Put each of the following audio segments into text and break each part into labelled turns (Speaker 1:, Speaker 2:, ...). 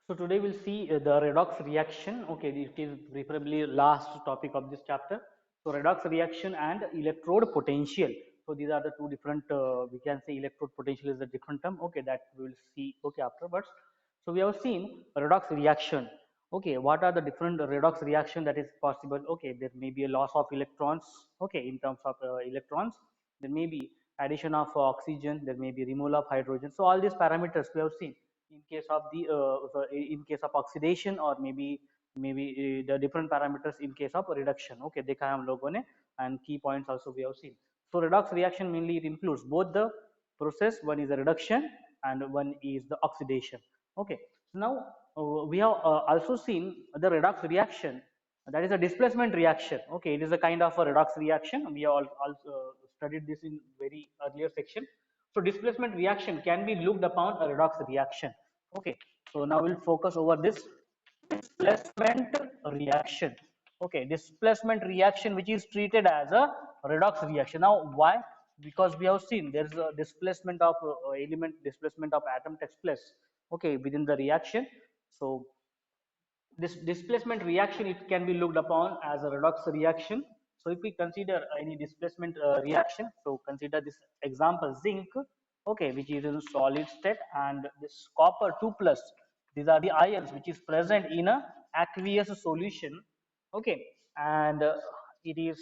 Speaker 1: So today we'll see the redox reaction. Okay, it is preferably last topic of this chapter. So redox reaction and electrode potential. So these are the two different. We can say electrode potential is a different term. Okay, that we will see. Okay, afterwards. So we have seen redox reaction. Okay, what are the different redox reaction that is possible? Okay, there may be a loss of electrons. Okay, in terms of electrons, there may be addition of oxygen. There may be removal of hydrogen. So all these parameters we have seen in case of the in case of oxidation or maybe the different parameters in case of reduction. Okay, देखा है हम लोगों ने, and key points also we have seen. So redox reaction mainly it includes both the process. One is the reduction and one is the oxidation. Okay, so now we have also seen the redox reaction, that is a displacement reaction. Okay, it is a kind of a redox reaction. We have also studied this in very earlier section. So displacement reaction can be looked upon a redox reaction. Okay, so now we'll focus over this displacement reaction. Okay, displacement reaction which is treated as a redox reaction. Now why? Because we have seen there is a displacement of element, displacement of atom takes place, okay, within the reaction. So this displacement reaction it can be looked upon as a redox reaction. So if we consider any displacement reaction, so consider this example zinc, okay, which is in solid state, and this copper 2 plus, these are the ions which is present in a aqueous solution. Okay, and it is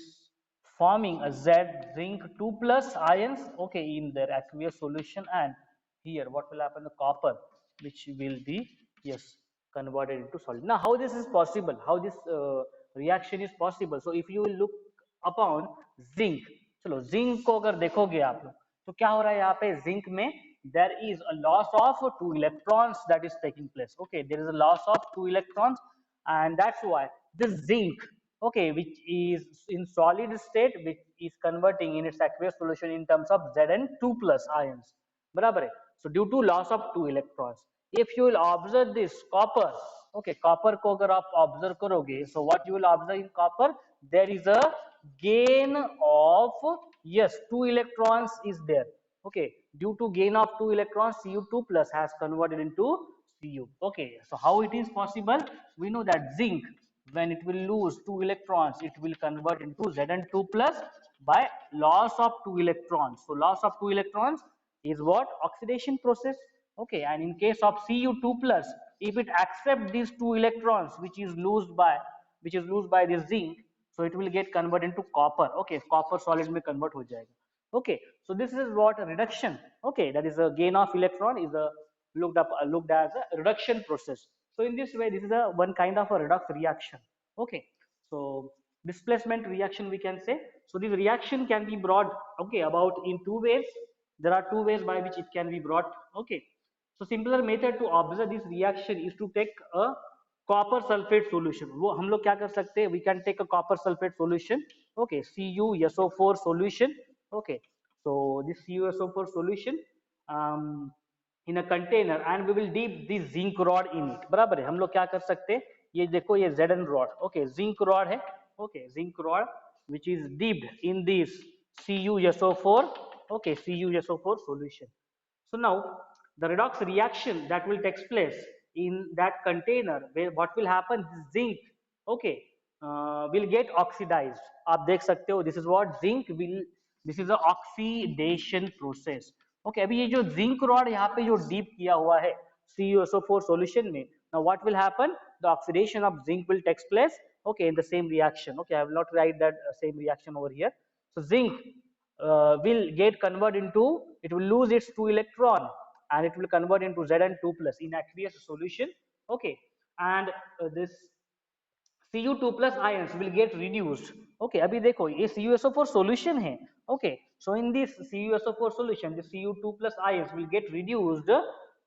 Speaker 1: forming a Z zinc 2 plus ions, okay, in their aqueous solution. And here what will happen, the copper which will be, yes, converted into solid. Now how this is possible, how this reaction is possible? So if you will look upon zinc, चलो zinc को अगर देखोगे आप लोग तो क्या हो रहा है यहाँ पे जिंक में, there is a loss of two electrons that is taking place. Okay, there is a loss of two electrons, and that's why this zinc, okay, which is in solid state, which is converting in its aqueous solution in terms of Zn2 plus ions, बराबर है. So due to loss of two electrons, if you will observe this copper, okay, copper को अगर आप observe करोगे, so what you will observe in copper, there is a gain of, yes, two electrons is there. Okay, due to gain of two electrons, Cu2 plus has converted into Cu. Okay, so how it is possible? We know that zinc, when it will lose two electrons, it will convert into Zn2 plus by loss of two electrons. So loss of two electrons is what? Oxidation process. Okay, and in case of Cu2 plus, if it accepts these two electrons which is lost by this zinc, so it will get converted into copper. Okay, copper solid में convert हो जाएगा. Okay, so this is what a reduction. Okay, that is a gain of electron is a looked as a reduction process. So in this way, this is a one kind of a redox reaction. Okay, so displacement reaction we can say. So this reaction can be brought, okay, about in two ways. There are two ways by which it can be brought. Okay, so simpler method to observe this reaction is to take a copper sulfate solution. वो हम लोग क्या कर सकते हैं? We can take a copper sulfate solution. Okay, CuSO4 solution. Okay, so this CuSO4 solution in a container, and we will dip the zinc rod in it. बराबर है. हम लोग क्या कर सकते हैं? ये देखो ये Zn rod. Okay, zinc rod है. Okay, zinc rod which is dipped in this CuSO4. Okay, CuSO4 solution. So now the redox reaction that will take place in that container, where what will happen, this zinc, okay, will get oxidized. आप देख सकते हो, this is what zinc will, this is a oxidation process. Okay, अभी ये जो zinc rod यहाँ पे जो deep किया हुआ है CuSO4 solution में, now what will happen, the oxidation of zinc will take place, okay, in the same reaction. Okay, I will not write that same reaction over here. So zinc will get converted into, it will lose its two electron and it will convert into Zn2 plus in aqueous solution. Okay, and this Cu2 plus ions will get reduced. Okay, अभी देखो ये CuSO4 solution है. Okay, so in this CuSO4 solution, the Cu2 plus ions will get reduced.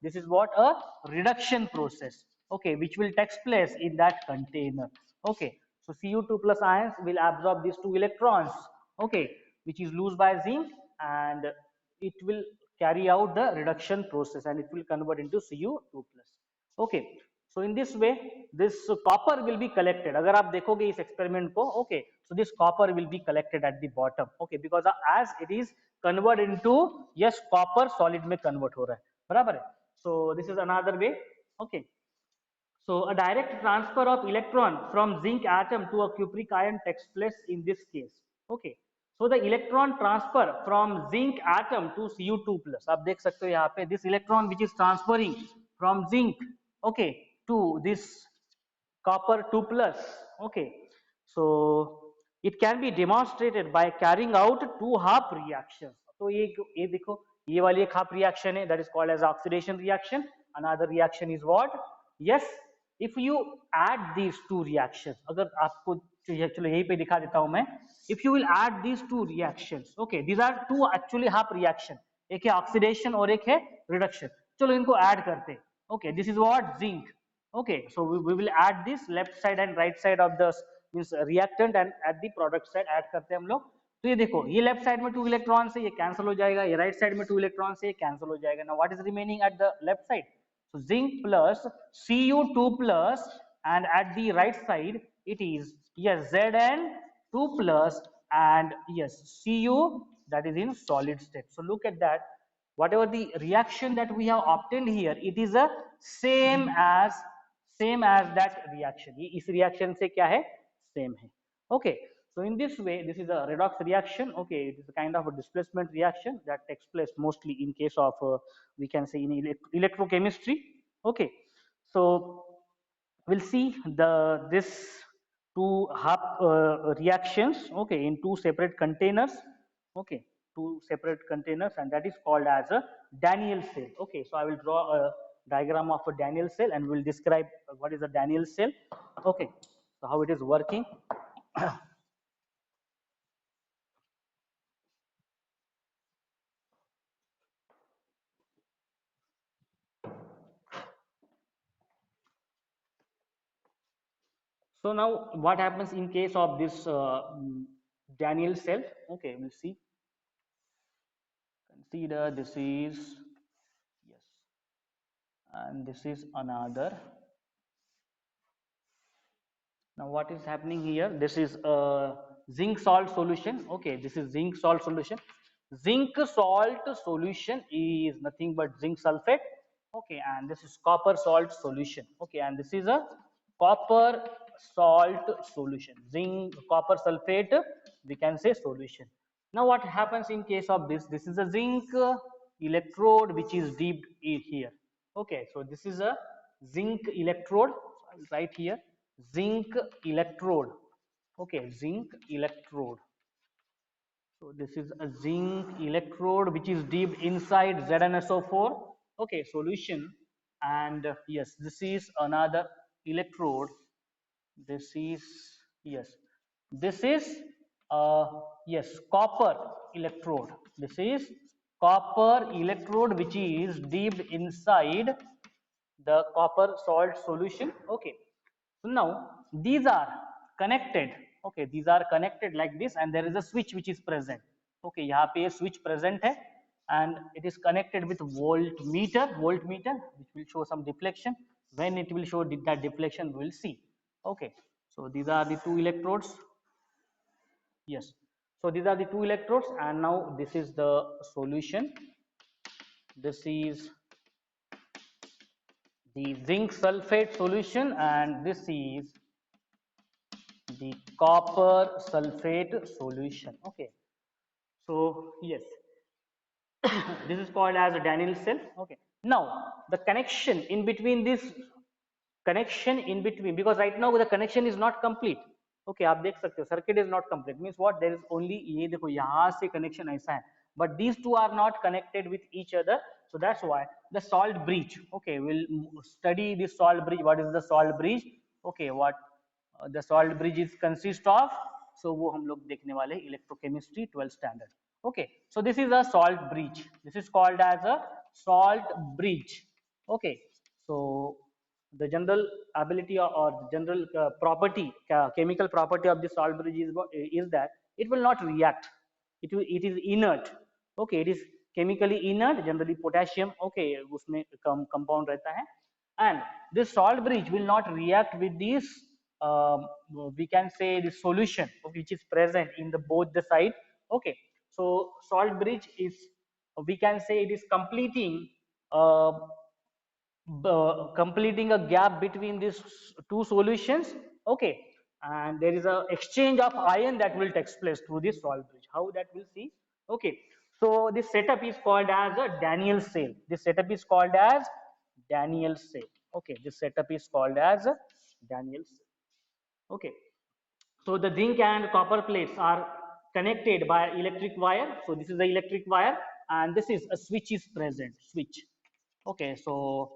Speaker 1: This is what a reduction process. Okay, which will take place in that container. Okay, so Cu2 plus ions will absorb these two electrons. Okay, which is lost by zinc, and it will carry out the reduction process and it will convert into Cu2 plus. Okay, so in this way this copper will be collected. अगर आप देखोगे इस experiment को, okay, so this copper will be collected at the bottom. Okay, because as it is converted into, yes, copper solid में convert हो रहा है, बराबर है. So this is another way. Okay, So a direct transfer of electron from zinc atom to a cupric ion takes place in this case. Okay. So the electron transfer from zinc atom to Cu2 plus. आप देख सकते हो यहाँ पे this electron which is transferring from zinc, okay, to this copper 2 plus. Okay. So it can be demonstrated by carrying out two half reactions. तो ये देखो ये वाली एक half reaction है that is called as oxidation reaction. Another reaction is what? Yes, if you add these two reactions, अगर आपको चलो यहीं पे दिखा देता हूं मैं. If you will add these two reactions, okay, these are two actually half reaction. एक है oxidation और एक है reduction. चलो इनको add करते हैं. Okay, this is what? Zinc. Okay, so we will add this left side and right side of the means reactant and at the product side add करते हैं हम लोग. तो ये देखो ये लेफ्ट साइड में 2 इलेक्ट्रॉन से ये कैंसिल हो जाएगा, ये राइट साइड में 2 इलेक्ट्रॉन से ये कैंसिल हो जाएगा. Now what is remaining at the left side? So zinc plus Cu2 plus, and at the right side it is yes Zn2 plus and yes Cu, that is in solid state. So look at that, whatever the reaction that we have obtained here, it is a same as that reaction. ये इस reaction से क्या है? Same है. Okay, so in this way this is a redox reaction. Okay, it is a kind of a displacement reaction that takes place mostly in case of we can say in electrochemistry. Okay, so we'll see this two half reactions, okay, in two separate containers. Okay, two separate containers, and that is called as a Daniell cell. Okay, so I will draw a diagram of a Daniell cell and we'll describe what is a Daniell cell. Okay, so how it is working. So now what happens in case of this Daniell cell? Okay, we'll see. Consider this is yes, and this is another. Now what is happening here? This is a zinc salt solution. Okay, this is zinc salt solution. Zinc salt solution is nothing but zinc sulfate. Okay, and this is copper salt solution. Okay, and this is a copper salt solution. Zinc copper sulfate, we can say solution. Now what happens in case of this? This is a zinc electrode which is dipped here. Okay, so this is a zinc electrode. So I will write here zinc electrode. Okay, zinc electrode. So this is a zinc electrode which is dipped inside ZnSO4. Okay, solution. And yes, this is another electrode. This is yes, this is yes copper electrode. This is copper electrode which is dipped inside the copper salt solution. Okay, so now these are connected. Okay, these are connected like this, and there is a switch which is present. Okay, यहाँ पे ये switch present है, and it is connected with voltmeter which will show some deflection. When it will show that deflection, we will see. Okay, so these are the two electrodes. Yes, so these are the two electrodes, and now this is the solution. This is the zinc sulfate solution, and this is the copper sulfate solution. Okay, so yes, this is called as a Daniell cell. Okay, now the connection in between this connection in between, because right now the connection is not complete. Okay, आप देख सकते हो circuit is not complete, means what, there is only ये देखो यहाँ से connection ऐसा है, but these two are not connected with each other. So that's why the salt bridge. Okay, we'll study this salt bridge. What is the salt bridge? Okay, what the salt bridge is consist of, so वो हम लोग देखने वाले electrochemistry 12th standard. Okay, so this is a salt bridge. This is called as a salt bridge. Okay, so the general ability or the general property, chemical property of the salt bridge is that it will not react. It is inert. Okay, it is chemically inert, generally potassium. Okay, उसमें compound रहता है, and this salt bridge will not react with this we can say the solution which is present in the both the side. Okay, so salt bridge is, we can say, it is completing uh, completing a gap between these two solutions. Okay, and there is a exchange of ion that will take place through this salt bridge. How that we'll see. Okay, so this setup is called as a Daniell cell. This setup is called as Daniell cell. Okay, this setup is called as a Daniell cell. Okay, so the zinc and copper plates are connected by electric wire. So this is the electric wire, and this is a switch is present. Switch. Okay, so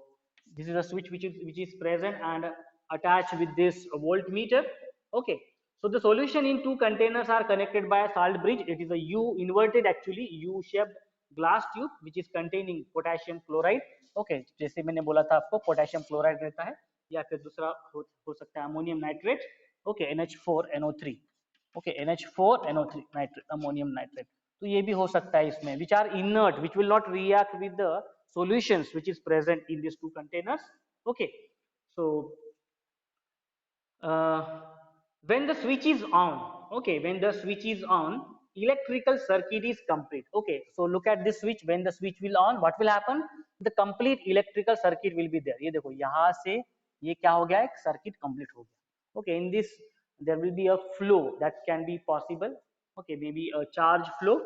Speaker 1: this is a switch which is present and attached with this voltmeter. Okay, so the solution in two containers are connected by a salt bridge. It is a U inverted, actually U-shaped glass tube which is containing potassium chloride. Okay, जैसे मैंने बोला था आपको potassium chloride रहता है या फिर दूसरा हो सकता है ammonium nitrate. Okay, NH4NO3. Okay, NH4NO3 nitrate, ammonium nitrate. तो ये भी हो सकता है इसमें, which are inert, which will not react with the solutions which is present in these two containers. Okay, so when the switch is on, okay, when the switch is on, electrical circuit is complete. Okay, so look at this switch. When the switch will on, what will happen? The complete electrical circuit will be there. ये देखो यहाँ से ये क्या हो गया, एक circuit complete हो गया. Okay, in this there will be a flow that can be possible. Okay, maybe a charge flow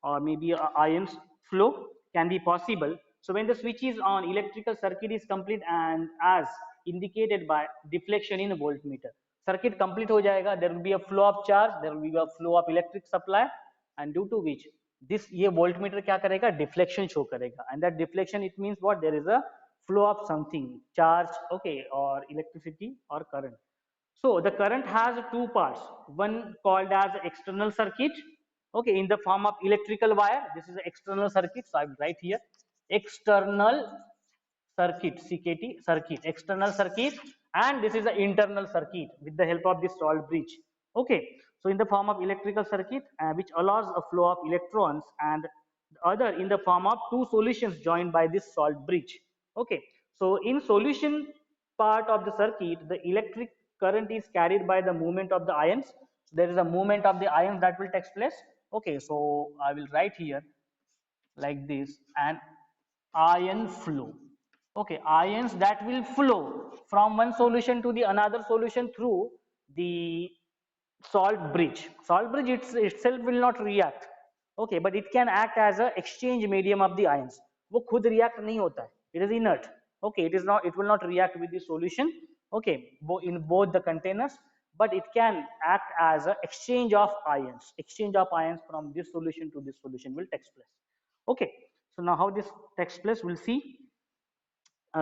Speaker 1: or maybe a ions flow can be possible. So when the switch is on, electrical circuit is complete and as indicated by deflection in a voltmeter. Circuit complete हो जाएगा, there will be a flow of charge, there will be a flow of electric supply, and due to which this ये voltmeter क्या करेगा, deflection show करेगा, and that deflection it means what, there is a flow of something, charge, okay, or electricity or current. So the current has two parts, one called as external circuit, okay, in the form of electrical wire. This is the external circuit, so I will write here external circuit, CKT circuit, external circuit, and this is the internal circuit with the help of this salt bridge. Okay, so in the form of electrical circuit which allows a flow of electrons, and the other in the form of two solutions joined by this salt bridge. Okay, so in solution part of the circuit, the electric current is carried by the movement of the ions. So there is a movement of the ions that will take place. Okay, so I will write here like this, an ion flow. Okay, ions that will flow from one solution to the another solution through the salt bridge. Salt bridge itself will not react. Okay, but it can act as a exchange medium of the ions. वो खुद react नहीं होता है. It is inert. Okay, it is not. It will not react with the solution. Okay, in both the containers, but it can act as a exchange of ions. Exchange of ions from this solution to this solution will take place. Okay, so now how this takes place, we'll see.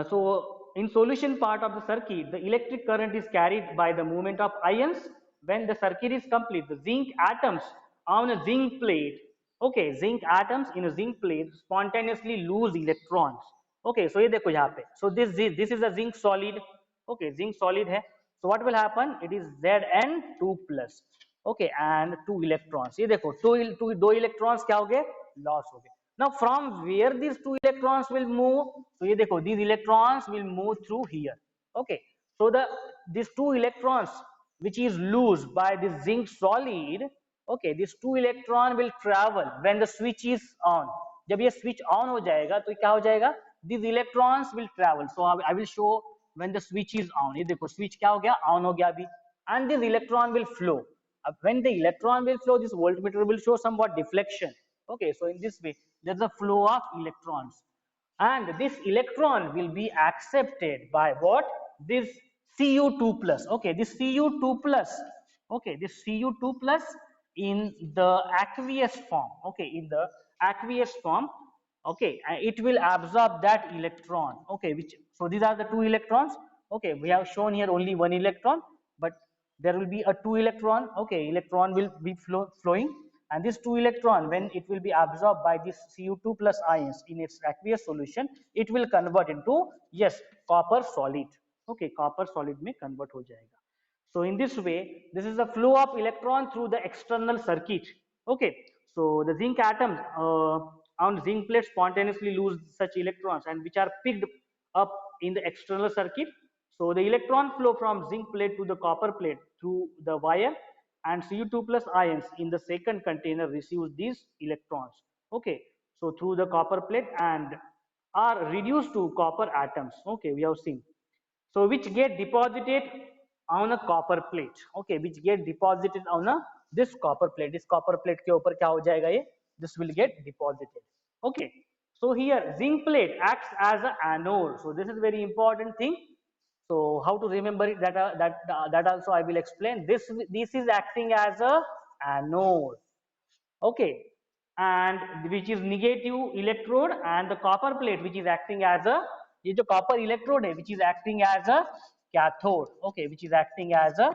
Speaker 1: So in solution part of the circuit, the electric current is carried by the movement of ions. When the circuit is complete, the zinc atoms on a zinc plate, okay, zinc atoms in a zinc plate spontaneously lose electrons. Okay, so ये देखो यहाँ पे, so this is a zinc solid. Okay, zinc solid है. So what will happen? It is Zn2 plus. Okay, and two electrons. ये देखो, दो electrons क्या हो गए? Loss हो गए. Now from where these two electrons will move? So ये देखो, these electrons will move through here. Okay, so these two electrons which is loose by this zinc solid, okay, these two electron will travel when the switch is on. जब ये switch on हो जाएगा तो क्या हो जाएगा? These electrons will travel. So I will show when the switch is on. ये देखो switch क्या हो गया? On हो गया अभी, and this electron will flow. When the electron will flow, this voltmeter will show somewhat deflection. Okay, so in this way there is a flow of electrons, and this electron will be accepted by what? This Cu2 plus. Okay, this Cu2 plus, okay, this Cu2 plus in the aqueous form, okay, in the aqueous form, okay, it will absorb that electron. Okay, which, so these are the two electrons. Okay, we have shown here only one electron, but there will be a two electron. Okay, electron will be flowing, and this two electron, when it will be absorbed by this Cu2 plus ions in its aqueous solution, it will convert into, yes, copper solid. Okay, copper solid में convert हो जाएगा. So in this way, this is the flow of electron through the external circuit. Okay, so the zinc atoms on zinc plate spontaneously lose such electrons, and which are picked up in the external circuit. So the electron flow from zinc plate to the copper plate through the wire, and Cu2 plus ions in the second container receives these electrons. Okay, so through the copper plate, and are reduced to copper atoms. Okay, we have seen. So which get deposited on a copper plate. Okay, which get deposited on a this copper plate. This copper plate के ऊपर क्या हो जाएगा ये? This will get deposited. Okay. So here zinc plate acts as an anode. So this is very important thing. So how to remember it? That also I will explain. This is acting as a anode. Okay, and which is negative electrode, and the copper plate which is acting as a, ये जो copper electrode है which is acting as a cathode. Okay, which is acting as a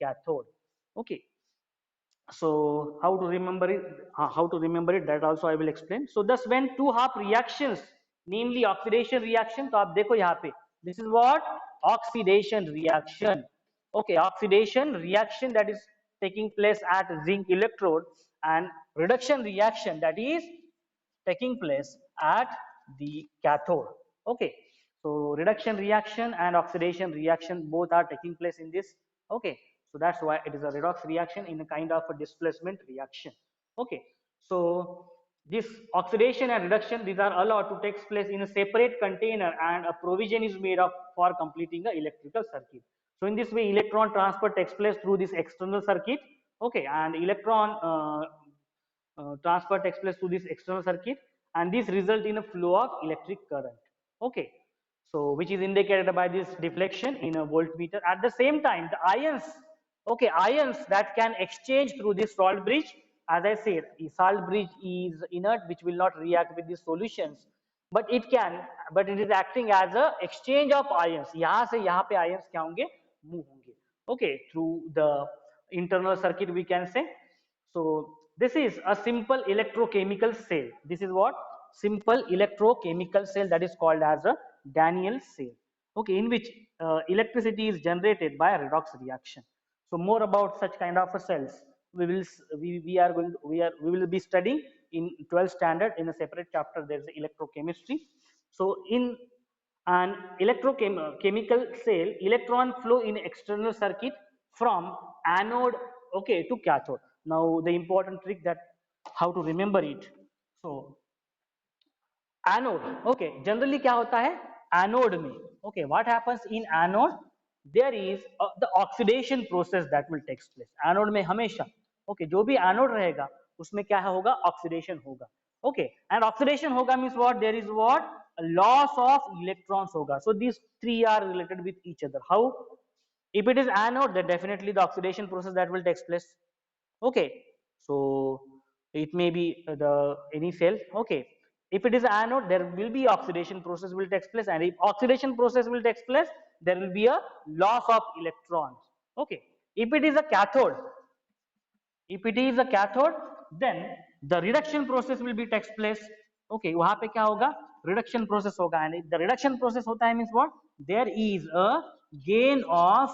Speaker 1: cathode. Okay, so how to remember it? How to remember it? That also I will explain. So thus when two half reactions, namely oxidation reaction, तो आप देखो यहाँ पे, this is what oxidation reaction. Okay, oxidation reaction that is taking place at zinc electrode, and reduction reaction that is taking place at the cathode. Okay, so reduction reaction and oxidation reaction both are taking place in this. Okay, so that's why it is a redox reaction in a kind of a displacement reaction. Okay, so this oxidation and reduction, these are allowed to take place in a separate container, and a provision is made of for completing the electrical circuit. So in this way electron transfer takes place through this external circuit. Okay, and electron transfer takes place through this external circuit, and this result in a flow of electric current. Okay, so which is indicated by this deflection in a voltmeter. At the same time the ions, okay, ions that can exchange through this salt bridge, as I said, the salt bridge is inert, which will not react with these solutions, but it can, but it is acting as a exchange of ions. यहाँ से यहाँ पे ions क्या होंगे, move होंगे. Okay, through the internal circuit we can say. So this is a simple electrochemical cell. This is what? Simple electrochemical cell, that is called as a Daniell cell. Okay, in which electricity is generated by a redox reaction. So more about such kind of cells we will be studying in 12th standard in a separate chapter. There is electrochemistry. So in an electrochemical cell, electron flow in external circuit from anode, okay, to cathode. Now the important trick, that how to remember it. So anode, okay, generally क्या होता है anode में, okay, what happens in anode, there is the oxidation process that will takes place anode में हमेशा. Okay, जो भी anode रहेगा उसमें क्या होगा, ऑक्सीडेशन होगा. ओके, एंड ऑक्सीडेशन होगा means what, there is what, loss of electrons होगा. So this three are related with each other. How? If it is anode, then definitely the oxidation process that will take place. Okay, so it may be the any cell. Okay, if it is anode, there will be oxidation process will take place, and if oxidation process will take place, there will be a loss of electrons. Okay, if it is a cathode, then the reduction process will be takes place. Okay, वहां पे क्या होगा, reduction process होगा, and the reduction process होता है means what, there is a gain of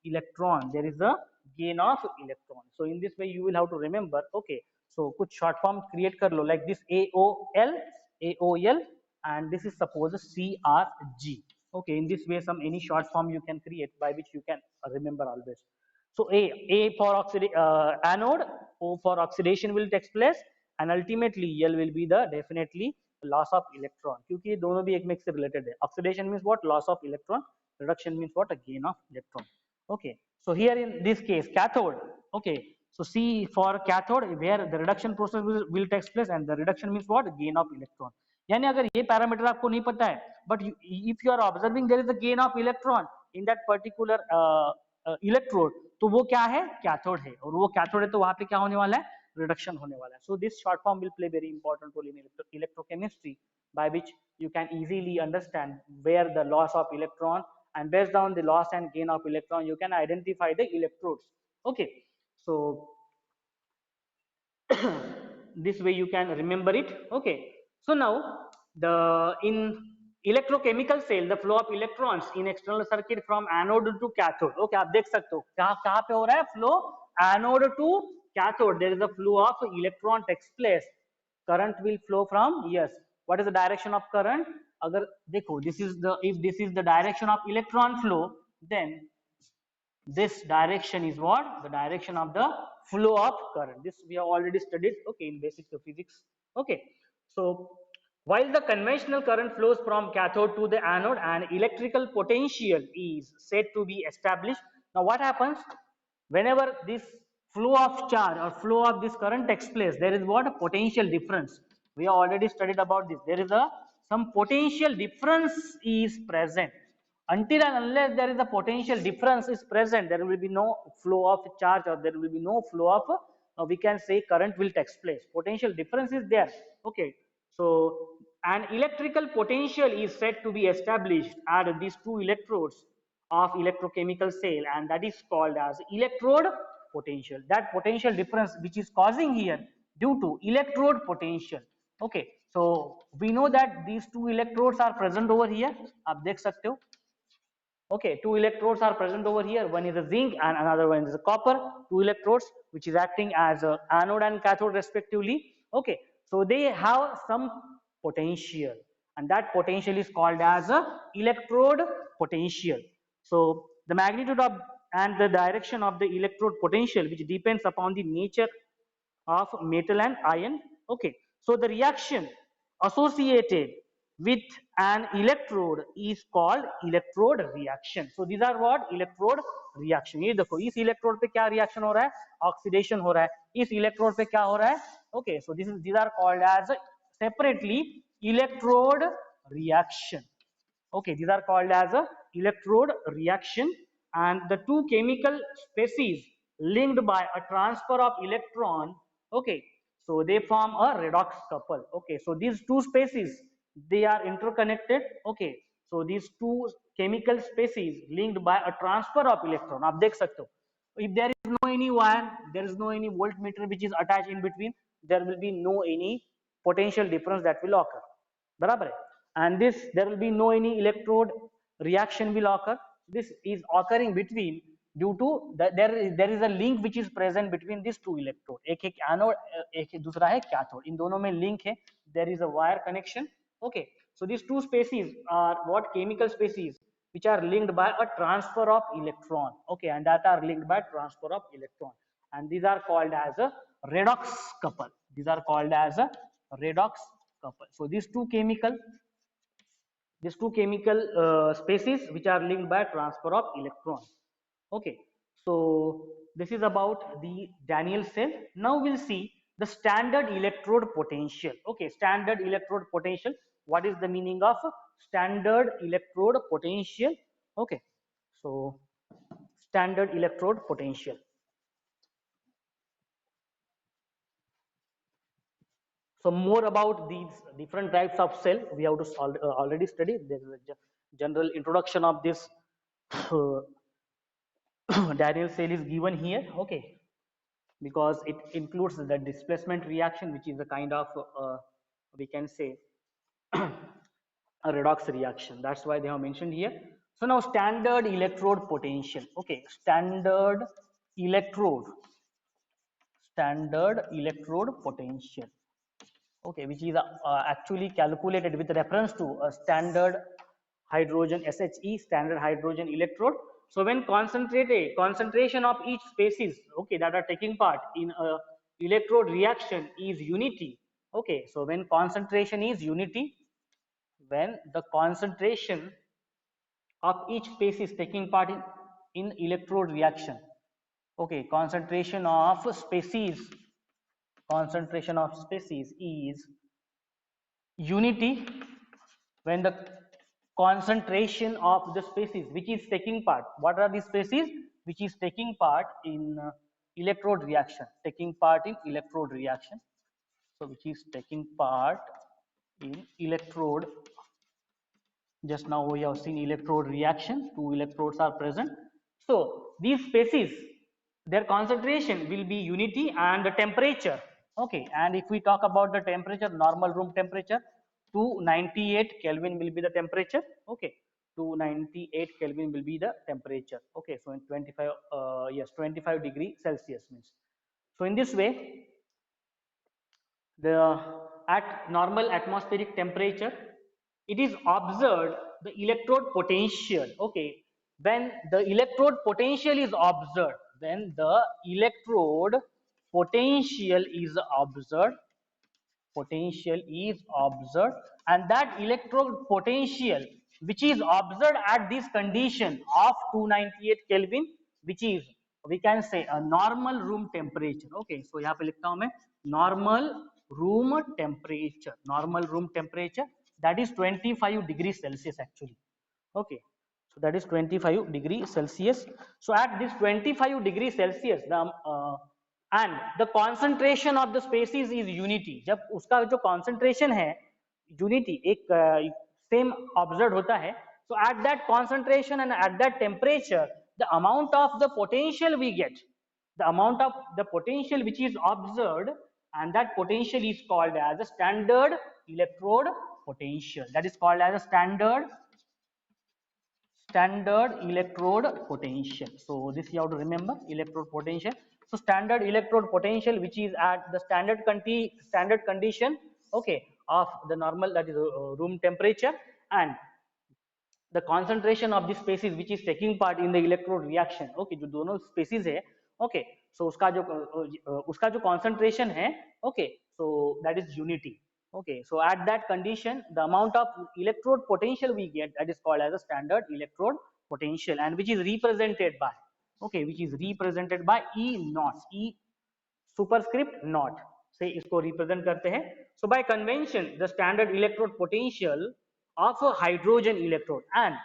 Speaker 1: electron, there is a gain of electron. So in this way you will have to remember. Okay, so कुछ short form create कर लो, like this AOL, and this is suppose CRG. Okay, in this way some any short form you can create by which you can remember always. So A for anode, O for oxidation will take place, and ultimately L will be the definitely loss of electron, क्योंकि ये दोनों भी एक में से related है. Oxidation means what, loss of electron. Reduction means what, a gain of electron. Okay, so here in this case cathode. Okay, so C for cathode, where the reduction process will take place, and the reduction means what, gain of electron. यानी अगर ये parameter आपको नहीं पता है, but if you are observing there is a gain of electron in that particular electrode, तो वो क्या है, कैथोड है, और वो कैथोड है तो वहां पे क्या होने वाला है, रिडक्शन होने वाला है. So this short form will play very important role in electrochemistry, by which you can easily understand where the loss of electron, and based on the loss and gain of electron you can identify the electrodes. Okay, so this way you can remember it. Okay, so now the in electrochemical cell, the flow of electrons in external circuit from anode to cathode. Okay, आप देख सकते हो कहाँ पे हो रहा है flow, anode to cathode, there is a flow of electron takes place. Current will flow from, yes, what is the direction of current, अगर देखो this is the, if this is the direction of electron flow, then this direction is what, the direction of the flow of current. This we have already studied, okay, in basic physics. Okay, so While the conventional current flows from cathode to the anode, an electrical potential is said to be established. Now what happens whenever this flow of charge or flow of this current takes place? There is what? A potential difference. We have already studied about this. There is a some potential difference is present. Until and unless there is a potential difference is present, there will be no flow of charge, or there will be no flow of we can say current will take place. Potential difference is there. Okay, so an electrical potential is said to be established at these two electrodes of electrochemical cell, and that is called as electrode potential. That potential difference which is causing here due to electrode potential. Okay, so we know that these two electrodes are present over here. आप देख सकते हो. Okay, two electrodes are present over here. One is a zinc and another one is a copper. Two electrodes which is acting as a anode and cathode respectively. Okay, so they have some potential, and that potential is called as a electrode potential. So the magnitude of and the direction of the electrode potential, which depends upon the nature of metal and iron. Okay, so the reaction associated with an electrode is called electrode reaction. So these are what? Electrode reaction. ये देखो इस electrode पे क्या reaction हो रहा है? Oxidation हो रहा है. इस electrode पे क्या हो रहा है? Okay, so these are called as separately electrode reaction. Okay, these are called as a electrode reaction, and the two chemical species linked by a transfer of electron. Okay, so they form a redox couple. Okay, so these two species, they are interconnected. Okay, so these two chemical species linked by a transfer of electron. आप देख सकते हो. If there is no any wire, there is no any voltmeter which is attached in between, there will be no any potential difference that will occur. बराबर है. And this, there will be no any electrode reaction will occur. This is occurring between due to there is a link which is present between these two electrode. एक एक anode एक दूसरा है cathode. इन दोनों में link है. There is a wire connection. Okay, so these two species are what? Chemical species which are linked by a transfer of electron. Okay, and that are linked by transfer of electron, and these are called as a redox couple. These are called as a redox couple. So these two chemical species which are linked by transfer of electron. Okay, so this is about the Daniell cell. Now we'll see the standard electrode potential. Okay, standard electrode potential. What is the meaning of standard electrode potential? Okay, so standard electrode potential. So more about these different types of cell we have to already study. There is a general introduction of this Daniell cell is given here. Okay, because it includes the displacement reaction, which is a kind of we can say a redox reaction. That's why they have mentioned here. So now standard electrode potential. Okay, standard electrode potential. Okay, which is actually calculated with reference to a standard hydrogen SHE, standard hydrogen electrode. So when concentration of each species, okay, that are taking part in a electrode reaction is unity. Okay, so when concentration is unity, when the concentration of each species taking part in electrode reaction, okay, concentration of species is unity when the concentration of the species which is taking part, what are the species which is taking part in electrode reaction, so which is taking part in electrode. Just now we have seen electrode reaction, two electrodes are present. So these species, their concentration will be unity, and the temperature. Okay, and if we talk about the temperature, normal room temperature, 298 Kelvin will be the temperature. Okay, 298 Kelvin will be the temperature. Okay, so in 25 yes, 25 degree Celsius means. So in this way, the at normal atmospheric temperature, it is observed the electrode potential. Okay, when the electrode potential is observed, and that electrode potential which is observed at this condition of 298 Kelvin, which is we can say a normal room temperature. Okay, so यहाँ पे लिखता हूँ मैं normal room temperature, normal room temperature, that is 25 degrees Celsius actually. Okay, so that is 25 degrees Celsius. So at this 25 degrees Celsius and the concentration of the species is unity. जब उसका जो concentration है unity एक same observed होता है, so at that concentration and at that temperature the amount of the potential we get, the amount of the potential which is observed, and that potential is called as a standard electrode potential. That is called as a standard electrode potential. So this you have to remember, electrode potential. So standard electrode potential which is at the standard condition, okay, of the normal, that is room temperature, and the concentration of the species which is taking part in the electrode reaction. Okay, जो दोनों species है, okay, so उसका जो concentration है, okay, so that is unity. Okay, so at that condition the amount of electrode potential we get, that is called as a standard electrode potential, and which is represented by, okay, which is represented by E naught, E superscript naught से इसको represent करते हैं. So by convention the standard electrode potential of a hydrogen electrode, and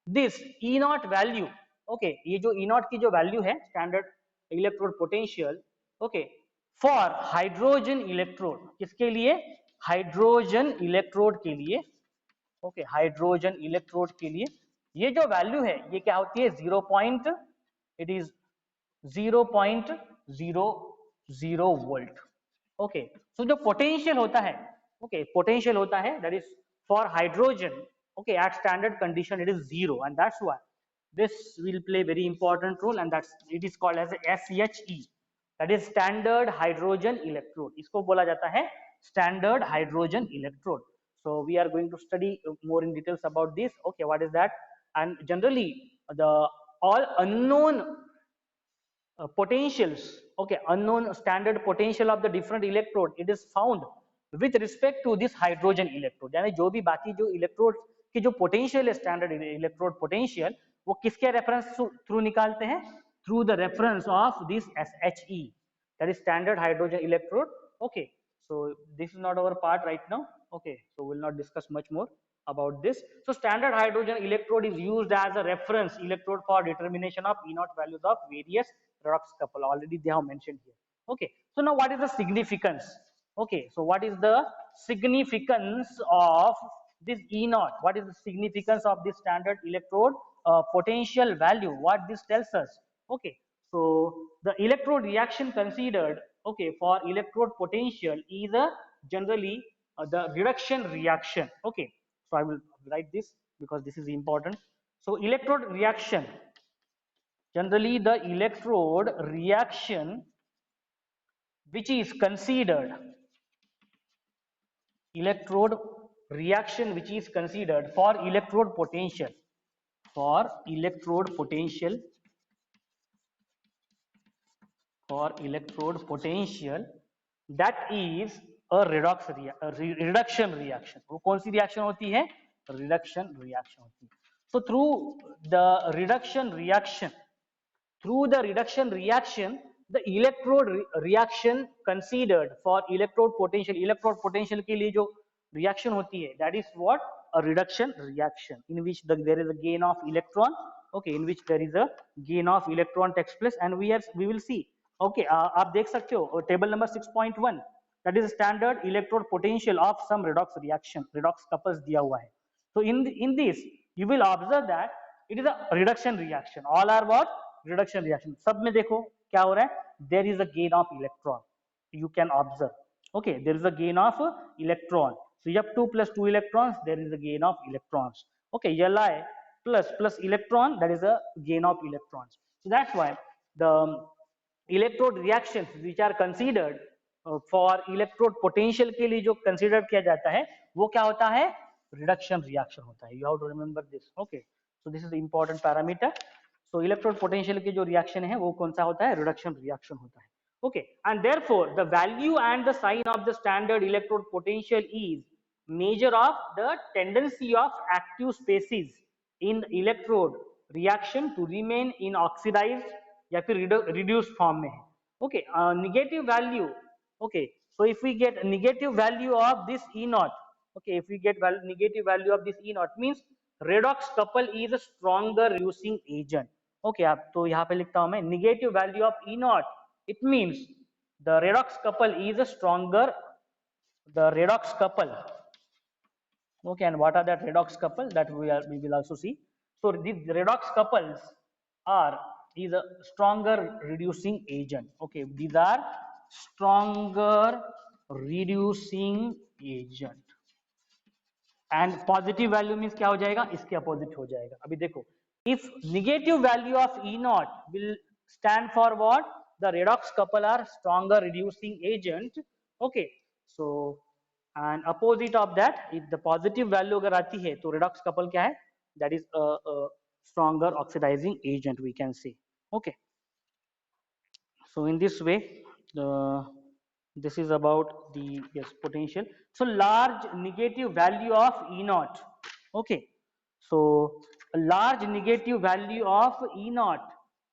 Speaker 1: this E naught value, okay, ये जो E naught की जो value है standard electrode potential, okay, for hydrogen electrode, किसके लिए, हाइड्रोजन इलेक्ट्रोड के लिए, ओके, हाइड्रोजन इलेक्ट्रोड के लिए ये जो वैल्यू है ये क्या होती है, 0.00 वोल्ट. ओके, सो जो पोटेंशियल होता है, ओके, पोटेंशियल होता है that is for hydrogen, okay, at standard condition it is 0, and that's why this will play very important role, and that's it is called as a SHE, that is standard hydrogen electrode. इसको बोला जाता है standard hydrogen electrode. So we are going to study more in details about this. Okay, what is that? And generally the all unknown potentials, okay, unknown standard potential of the different electrode, it is found with respect to this hydrogen electrode. यानी जो भी बाकी जो electrode की जो potential है standard electrode potential, वो किसके reference through निकालते हैं, through the reference of this SHE, that is standard hydrogen electrode. Okay, so this is not our part right now. Okay, so we'll not discuss much more about this. So standard hydrogen electrode is used as a reference electrode for determination of E naught values of various redox couple. Already they have mentioned here. Okay, so now what is the significance? Okay, so what is the significance of this E naught? What is the significance of this standard electrode potential value? What this tells us? Okay, so the electrode reaction considered, okay, for electrode potential is a generally the reduction reaction. Okay, so I will write this because this is important. So electrode reaction, generally the electrode reaction which is considered, electrode reaction which is considered for electrode potential, for electrode potential, for electrode potential, that is a reduction reaction. वो कौन सी reaction होती है, reduction reaction होती है. So through the reduction reaction, the electrode reaction considered for electrode potential के लिए जो reaction होती है, that is what, a reduction reaction, in which there is a gain of electron. Okay, in which there is a gain of electron takes place, and we will see. Okay, आप देख सकते हो table number 6.1, that is standard electrode potential of some redox reaction, redox couples दिया हुआ है. So in this you will observe that it is a reduction reaction. All are what, reduction reaction. सब में देखो क्या हो रहा है, there is a gain of electron, you can observe. Okay, there is a gain of electron. So you have 2 plus 2 electrons, there is a gain of electrons. Okay, Li plus electron, that is a gain of electrons. So that's why the electrode reactions which are considered for electrode potential के लिए जो consider किया जाता है वो क्या होता है, reduction reaction होता है. You have to remember this. Okay, so this is the important parameter. So electrode potential के जो reaction है वो कौन सा होता है, reduction reaction होता है. Okay, and therefore the value and the sign of the standard electrode potential is measure of the tendency of active species in electrode reaction to remain in oxidized या फिर reduced form में है. Okay, negative value. Okay, so if we get negative value of this E naught, okay, if we get negative value of this E naught means redox couple is a stronger reducing agent. Okay, आप तो यहाँ पे लिखता हूँ मैं negative value of E naught. It means the redox couple is a stronger, the redox couple. Okay, and what are that redox couple that we will also see. So these redox couples are is a stronger reducing agent. Okay, these are stronger reducing agent. And positive value means क्या हो जाएगा, इसके opposite हो जाएगा. अभी देखो, if negative value of E naught will stand for what, the redox couple are stronger reducing agent. Okay, so and opposite of that if the positive value अगर आती है तो रेडॉक्स कपल क्या है, that is stronger oxidising agent we can say. Okay, so in this way this is about the yes potential. So large negative value of E naught. Okay, so a large negative value of E naught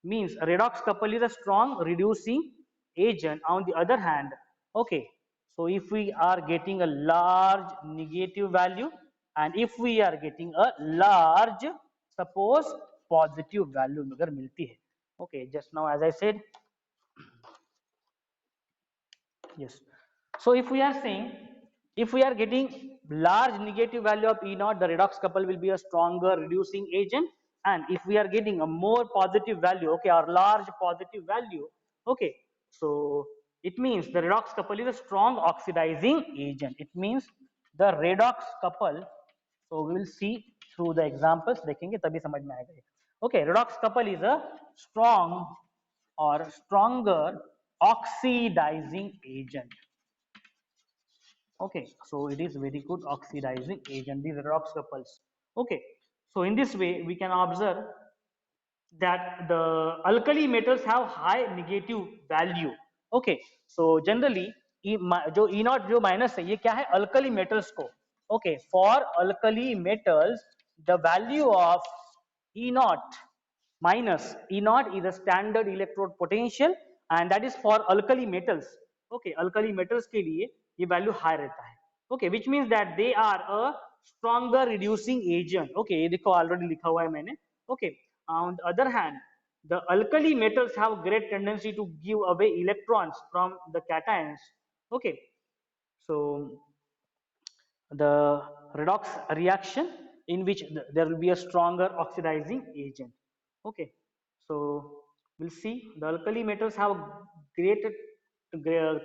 Speaker 1: means redox couple is a strong reducing agent. On the other hand, okay, so if we are getting a large negative value and if we are getting a large suppose positive value अगर मिलती है. Okay, just now as I said, yes, so if we are saying, if we are getting large negative value of E naught, the redox couple will be a stronger reducing agent. And if we are getting a more positive value, okay, or large positive value, okay, so it means the redox couple is a strong oxidizing agent. It means the redox couple, so we will see through the examples, देखेंगे तभी समझ में आएगा. Okay, redox couple is a strong or stronger oxidizing agent. Okay, so it is very good oxidizing agent, these redox couples. Okay, so in this way we can observe that the alkali metals have high negative value. Okay, so generally जो E naught जो minus है ये क्या है, alkali metals को. Okay, for alkali metals the value of E naught minus, E naught is a standard electrode potential and that is for alkali metals. Okay, alkali metals के लिए ये value high रहता है. Okay, which means that they are a stronger reducing agent. Okay, ये देखो already लिखा हुआ है मैंने. Okay, on the other hand, the alkali metals have great tendency to give away electrons from the cations. Okay, so the redox reaction in which there will be a stronger oxidizing agent. Okay, so we'll see the alkali metals have great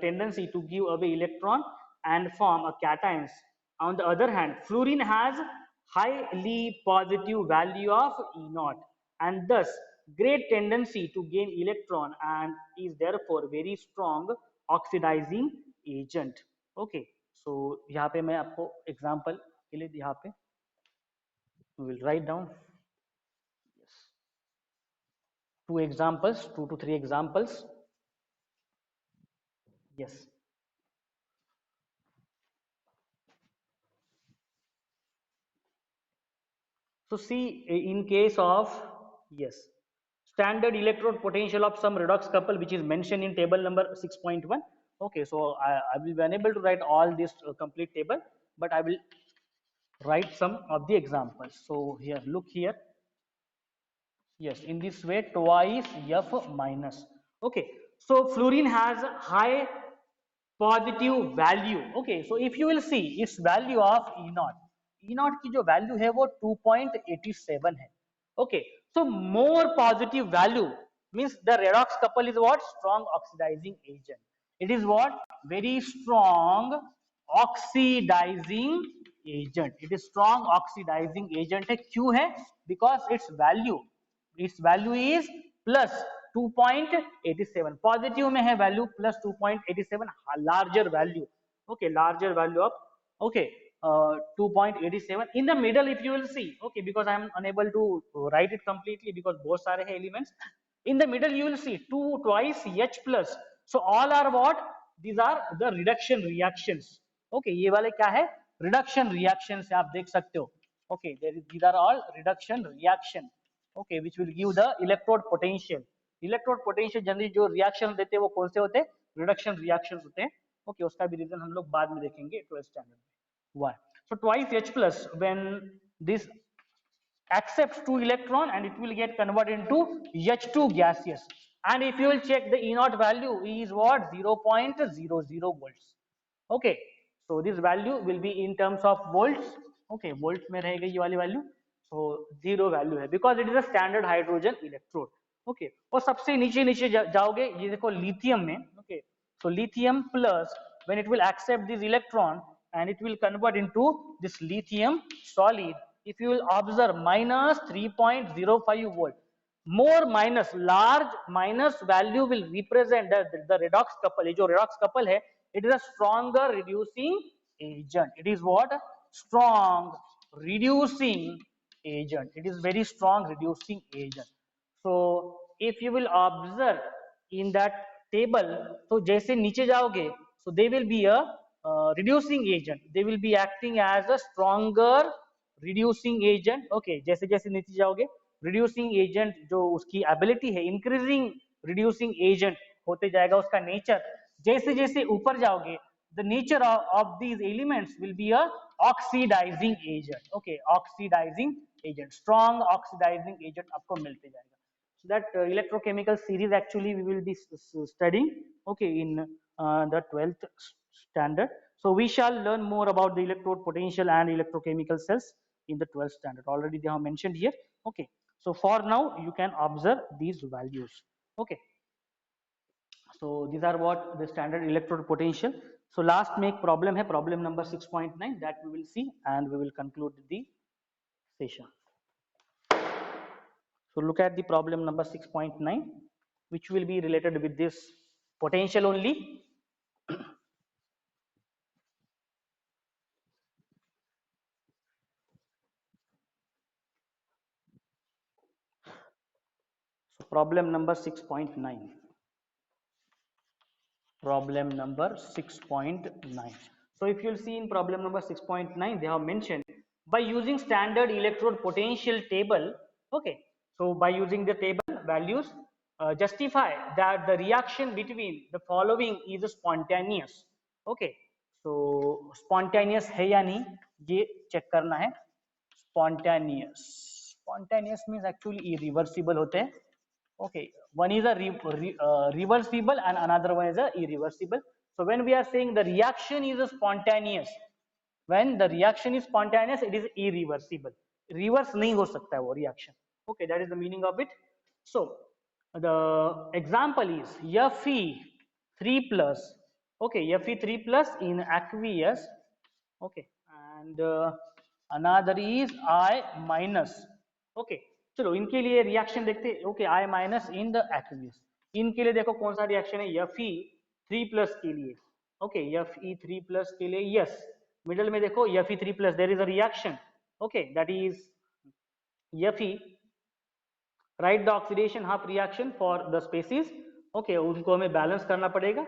Speaker 1: tendency to give away electron and form a cations. On the other hand, fluorine has highly positive value of E naught and thus great tendency to gain electron and is therefore very strong oxidizing agent. Okay, so यहाँ पे मैं आपको example के लिए यहाँ पे we will write down yes 2 examples, 2 to 3 examples. Yes. So see in case of yes standard electrode potential of some redox couple which is mentioned in table number 6.1. Okay, so I will be unable to write all this complete table, but I will write some of the examples. So here look here, yes, in this way twice F minus. Okay, so fluorine has high positive value. Okay, so if you will see its value of E naught, E naught की जो value है वो 2.87 है. Okay, so more positive value means the redox couple is what, strong oxidizing agent. It is what, very strong oxidizing agent. It is strong oxidizing agent है. क्यों है? Because its value is plus 2.87. Positive में है value plus 2.87, larger value. Okay, larger value of okay 2.87. in the middle if you will see, okay, because I am unable to write it completely because बहुत सारे हैं elements. In the middle you will see 2 twice H plus. So all are what, these are the reduction reactions. Okay, ये वाले क्या है, reduction reaction से आप देख सकते हो. Okay, these are all reduction reaction. Okay, which will give the electrode potential. Electrode potential generally जो रिएक्शन देते हैं वो कौन से होते हैं? रिडक्शन रिएक्शन होते हैं. ओके, उसका भी रीजन हम लोग बाद में देखेंगे 12th स्टैंडर्ड में. Why? So twice H plus when this accepts 2 electron and it will get converted into H2 gaseous. And if you will check the E naught value is what? 0.00 volts. Okay, so this value will be in terms of volts. Okay, volts में रहेगा ये वाली value. So zero value है because it is a standard hydrogen electrode. Okay, और सबसे नीचे नीचे जाओगे ये देखो lithium में. Okay, so lithium plus when it will accept this electron and it will convert into this lithium solid. If you will observe minus 3.05 volt. More minus, large minus value will represent the redox couple. ये जो redox couple है, it is a stronger reducing agent. It is what? Strong reducing agent. It is very strong reducing agent. So if you will observe in that table, तो जैसे नीचे जाओगे, so they will be a reducing agent. They will be acting as a stronger reducing agent. Okay, जैसे जैसे नीचे जाओगे, reducing agent जो उसकी ability है, increasing reducing agent होते जाएगा उसका nature. जैसे जैसे ऊपर जाओगे, the nature of these elements will be a oxidizing agent. Okay, oxidizing agent, strong oxidizing agent आपको मिलते जाएगा. So that electrochemical series actually we will be studying, okay, in the 12th standard. So we shall learn more about the electrode potential and electrochemical cells in the 12th standard. Already they have mentioned here. Okay, so for now you can observe these values. Okay, so these are what the standard electrode potential. So last make problem hai, problem number 6.9, that we will see and we will conclude the session. So look at the problem number 6.9, which will be related with this potential only. So problem number 6.9. Problem number 6.9. So if you'll see in problem number 6.9, they have mentioned by using standard electrode potential table. Okay, so by using the table values, justify that the reaction between the following is spontaneous. Okay, so spontaneous है या नहीं ये check करना है. Spontaneous means actually irreversible होते हैं. Okay, one is a reversible and another one is a irreversible. So when we are saying the reaction is a spontaneous, when the reaction is spontaneous, it is irreversible. Reverse नहीं हो सकता है वो reaction. Okay, that is the meaning of it. So the example is Fe3 plus. Okay, Fe3 plus in aqueous. Okay, and another is I minus. Okay, चलो इनके लिए reaction देखते हैं. Okay, I minus in the aqueous. इनके लिए देखो कौन सा रिएक्शन है, Fe3 प्लस के लिए. ओके, Fe3 प्लस के लिए यस, मिडल में देखो Fe3 plus, there is a reaction. Okay, that is Fe. Right the oxidation half reaction for the species. Okay, उनको हमें बैलेंस करना पड़ेगा.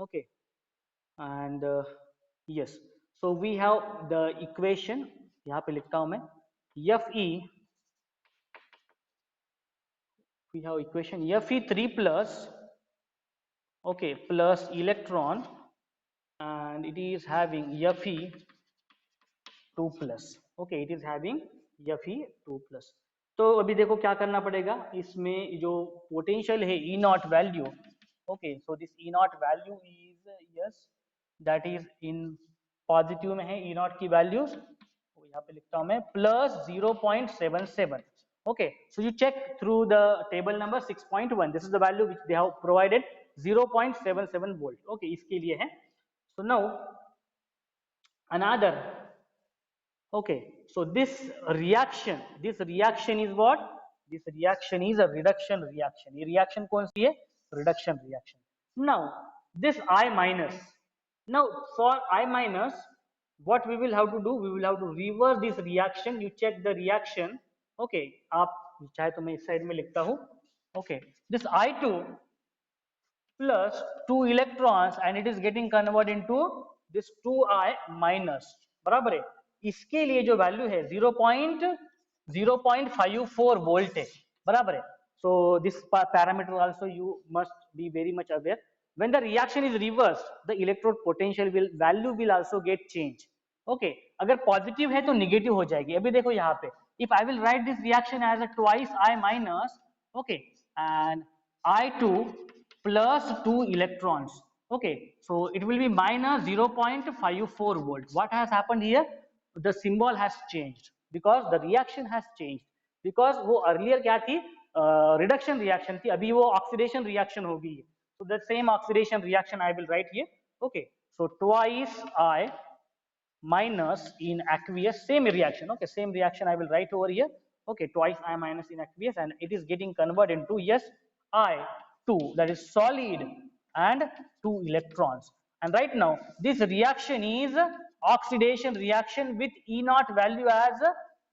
Speaker 1: Okay, and yes, so we have the equation, यहाँ पे लिखता हूं मैं, Fe, we have equation Fe3 plus, okay, plus electron, and it is having Fe2 plus. Okay, it is having Fe2 plus. तो अभी देखो क्या करना पड़ेगा, इसमें जो पोटेंशियल है E not value. Okay, so this E not value is yes, that is in positive में है E नॉट की वैल्यूज. यहाँ पे लिखता हूं मैं plus 0.77. Okay, so you check through the table number 6.1. This is the value which they have provided, 0.77 volt. Okay, इसके लिए है. So now another. Okay, so this reaction is what? This reaction is a reduction reaction. ये reaction कौन सी है? Reduction reaction. Now this I minus. Now for I minus, what we will have to do? We will have to reverse this reaction. You check the reaction. Okay, आप चाहे तो मैं इस side में लिखता हूँ. Okay, this I2 plus 2 electrons and it is getting converted into this 2I minus बराबर है। इसके लिए जो वैल्यू है 0.54 वोल्ट है, बराबर है। So this parameter also you must be very much aware. When the reaction is reversed, the electrode potential value will also get changed. Okay, अगर पॉजिटिव है तो निगेटिव हो जाएगी। अभी देखो यहाँ पे, if I will write this reaction as a twice I minus, okay, and I2 plus 2 electrons. Okay, so it will be minus 0.54 volt. What has happened here? The symbol has changed because the reaction has changed. Because वो earlier क्या थी, reduction reaction थी, अभी वो oxidation reaction हो गई है. So the same oxidation reaction I will write here. Okay, so twice I minus in aqueous, same reaction. Okay, same reaction I will write over here. Okay, twice I minus in aqueous, and it is getting converted into, yes, I2, that is solid, and 2 electrons. And right now this reaction is oxidation reaction with E naught value as,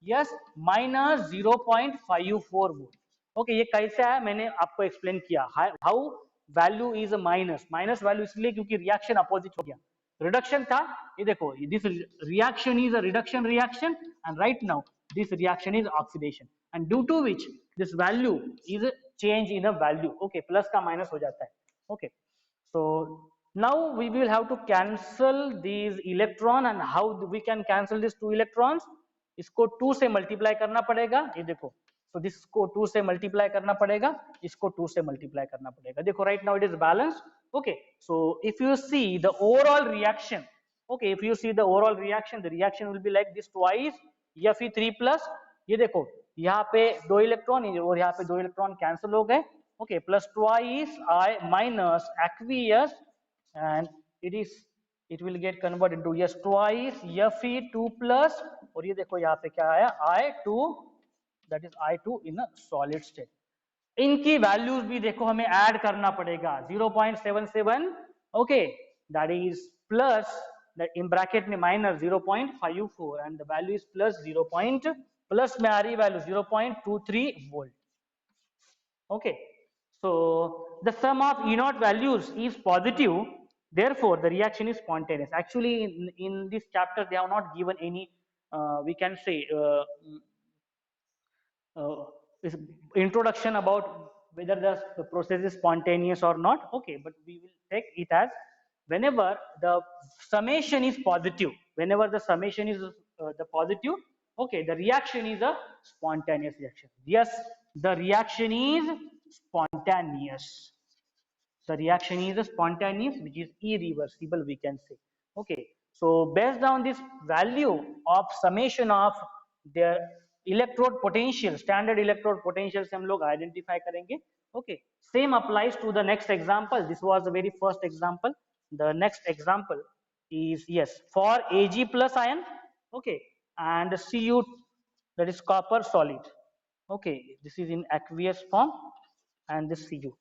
Speaker 1: yes, minus 0.54 volt. Okay, ये कैसे है मैंने आपको explain किया, how value is minus, minus value इसलिए क्योंकि reaction opposite हो गया, रिडक्शन था, ये देखो this reaction is a reduction reaction, and right now this reaction is oxidation, and due to which this value is change in a value. Okay, plus का minus हो जाता है. Okay, so now we will have to cancel these electron, and how we can cancel these 2 electrons? इसको 2 से multiply करना पड़ेगा, ये देखो, so this को 2 से मल्टीप्लाई करना पड़ेगा, इसको 2 से मल्टीप्लाई करना पड़ेगा. देखो right now it is balanced. Okay, so if you see the overall reaction, okay, if you see the overall reaction, the reaction will be like this twice Fe3 plus, ये देखो यहाँ पे 2 इलेक्ट्रॉन और यहाँ पे 2 इलेक्ट्रॉन कैंसिल हो गए. Okay, plus twice I minus aqueous, and it will get converted into, yes, twice Fe2 plus, और ये देखो यहाँ पे क्या आया I2, that is I2 in a solid state. इनकी वैल्यूज भी देखो हमें ऐड करना पड़ेगा, 0.77, okay, that is plus in bracket में minus 0.54, and the value is plus 0. Plus में आ रही value 0.23 volt. Okay, so the sum of E naught values is positive, therefore the reaction is spontaneous. Actually in this chapter they have not given any, we can say, introduction about whether the process is spontaneous or not. Okay, but we will take it as whenever the summation is positive, whenever the summation is the positive, okay, the reaction is a spontaneous reaction. Yes, the reaction is spontaneous. The reaction is spontaneous, which is irreversible, we can say. Okay, so based on this value of summation of their electrode potential, standard electrode potential से हम लोग identify करेंगे. Okay, same applies to the next example. This was the very first example. The next example is, yes, for Ag plus ion, okay, and Cu, that is copper solid. Okay, this is in aqueous form, and this Cu.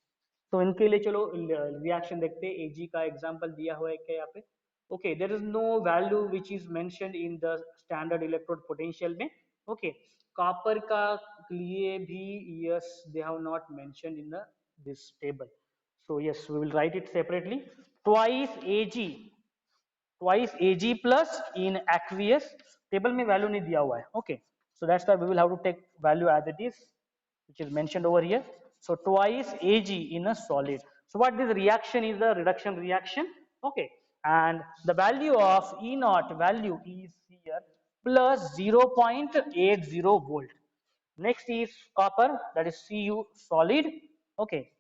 Speaker 1: तो इनके लिए चलो reaction देखते हैं. Ag का example दिया हुआ है क्या यहाँ पे? Okay, there is no value which is mentioned in the standard electrode potential में. ओके, कॉपर का लिए भी, yes, they have not mentioned in the this table. So yes, we will write it separately. Twice Ag plus in aqueous, table में value नहीं दिया हुआ है. Okay, so that's why we will have to take value as it is, which is mentioned over here. So twice Ag in a solid. So what this reaction is, a reduction reaction. Okay, and the value of E naught value is here plus 0.80 volt. Next is copper, that is Cu solid. Okay,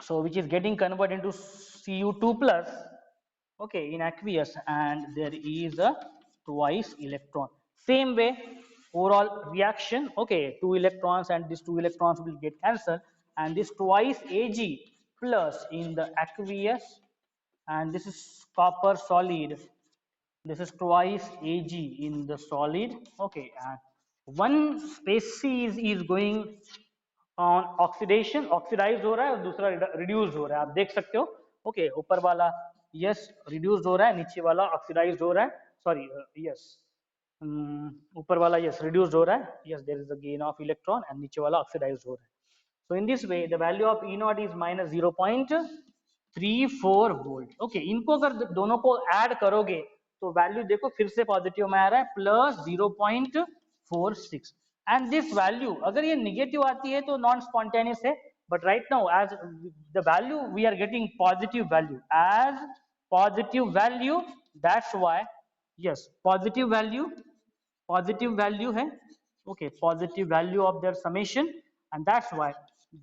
Speaker 1: so which is getting converted into Cu2 plus, okay, in aqueous, and there is a twice electron. Same way, overall reaction, okay, 2 electrons, and these 2 electrons will get cancelled, and this twice Ag plus in the aqueous, and this is copper solid, this is twice Ag in the solid. Okay, and one species is going on oxidation, oxidise हो रहा है, और दूसरा reduce हो रहा है. आप देख सकते हो. ओके, ऊपर वाला यस रिड्यूस हो रहा है, नीचे वाला ऑक्सीडाइज हो रहा है. सॉरी, यस, ऊपर वाला यस रिड्यूस हो रहा है. Yes, there is a gain of electron, and नीचे वाला ऑक्सीडाइज हो रहा है. So in this way the value of E naught is minus 0.34 volt. Okay, इनको अगर दोनों को ऐड करोगे तो वैल्यू देखो फिर से पॉजिटिव में आ रहा है प्लस 0.46 एंड दिस वैल्यू अगर ये निगेटिव आती है तो नॉन स्पॉन्टेनियस है but right now as the value we are getting positive value as positive value that's why yes positive value hai okay positive value of their summation and that's why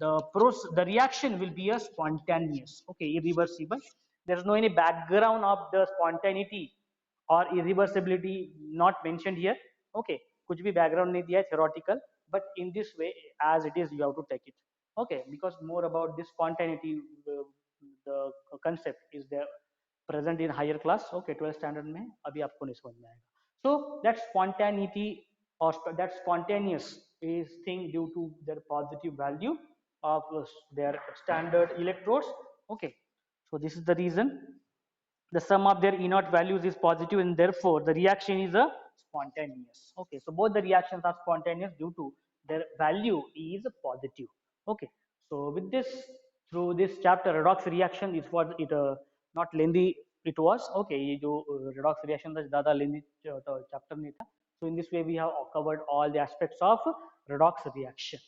Speaker 1: the reaction will be a spontaneous okay irreversible there is no any background of the spontaneity or irreversibility not mentioned here okay कुछ भी background नहीं दिया है theoretical but in this way as it is you have to take it okay because more about this spontaneity the concept is there present in higher class okay 12th standard में अभी आपको नहीं समझ में आएगा so that spontaneity or that spontaneous is thing due to their positive value of their standard electrodes okay so this is the reason the sum of their E0 values is positive and therefore the reaction is a spontaneous okay so both the reactions are spontaneous due to their value is positive okay so with this through this chapter redox reaction is what it not lengthy it was okay ये जो redox reaction था ज़्यादा lengthy chapter नहीं था so in this way we have covered all the aspects of redox reaction